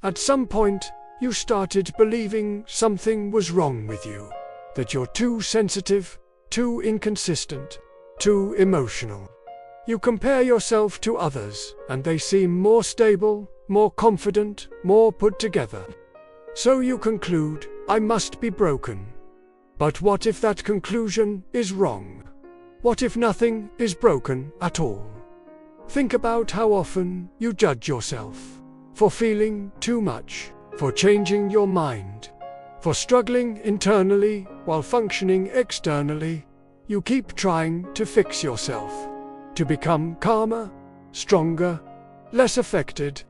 At some point, you started believing something was wrong with you, that you're too sensitive, too inconsistent, too emotional. You compare yourself to others, and they seem more stable, more confident, more put together. So you conclude, I must be broken. But what if that conclusion is wrong? What if nothing is broken at all? Think about how often you judge yourself for feeling too much, for changing your mind, for struggling internally while functioning externally. You keep trying to fix yourself, to become calmer, stronger, less affected.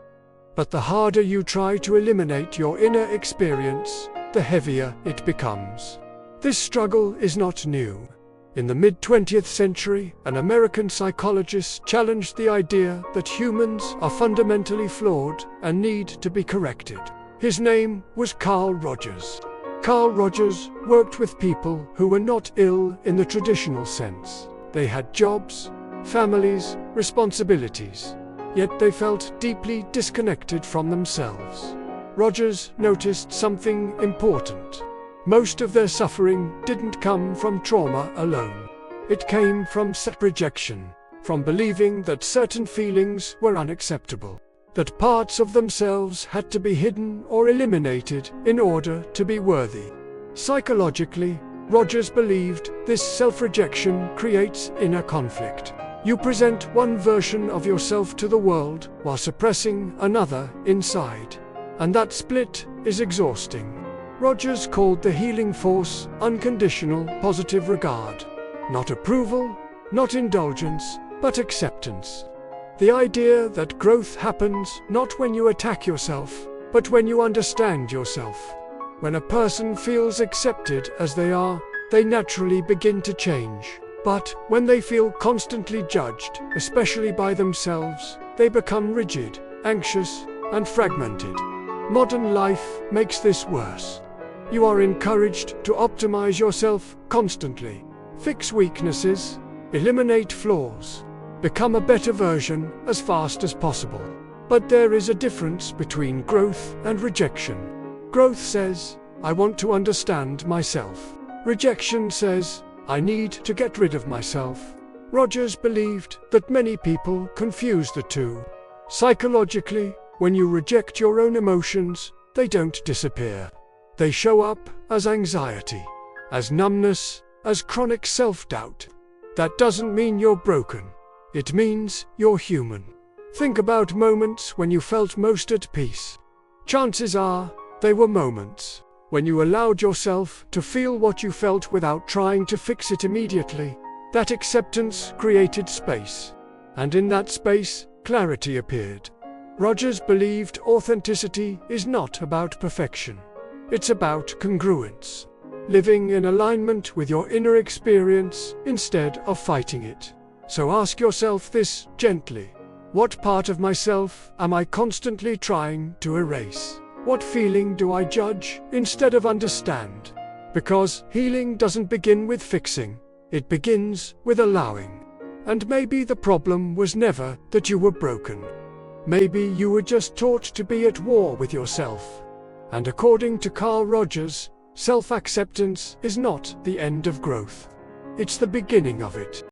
But the harder you try to eliminate your inner experience, the heavier it becomes. This struggle is not new. In the mid-20th century, an American psychologist challenged the idea that humans are fundamentally flawed and need to be corrected. His name was Carl Rogers. Carl Rogers worked with people who were not ill in the traditional sense. They had jobs, families, responsibilities, yet they felt deeply disconnected from themselves. Rogers noticed something important. Most of their suffering didn't come from trauma alone. It came from self-rejection, from believing that certain feelings were unacceptable, that parts of themselves had to be hidden or eliminated in order to be worthy. Psychologically, Rogers believed this self-rejection creates inner conflict. You present one version of yourself to the world while suppressing another inside, and that split is exhausting. Rogers called the healing force unconditional positive regard. Not approval, not indulgence, but acceptance. The idea that growth happens not when you attack yourself, but when you understand yourself. When a person feels accepted as they are, they naturally begin to change. But when they feel constantly judged, especially by themselves, they become rigid, anxious, and fragmented. Modern life makes this worse. You are encouraged to optimize yourself constantly, fix weaknesses, eliminate flaws, become a better version as fast as possible. But there is a difference between growth and rejection. Growth says, I want to understand myself. Rejection says, I need to get rid of myself. Rogers believed that many people confuse the two. Psychologically, when you reject your own emotions, they don't disappear. They show up as anxiety, as numbness, as chronic self-doubt. That doesn't mean you're broken. It means you're human. Think about moments when you felt most at peace. Chances are, they were moments when you allowed yourself to feel what you felt without trying to fix it immediately. That acceptance created space, and in that space, clarity appeared. Rogers believed authenticity is not about perfection. It's about congruence, living in alignment with your inner experience instead of fighting it. So ask yourself this gently. What part of myself am I constantly trying to erase? What feeling do I judge instead of understand? Because healing doesn't begin with fixing, it begins with allowing. And maybe the problem was never that you were broken. Maybe you were just taught to be at war with yourself. And according to Carl Rogers, self-acceptance is not the end of growth. It's the beginning of it.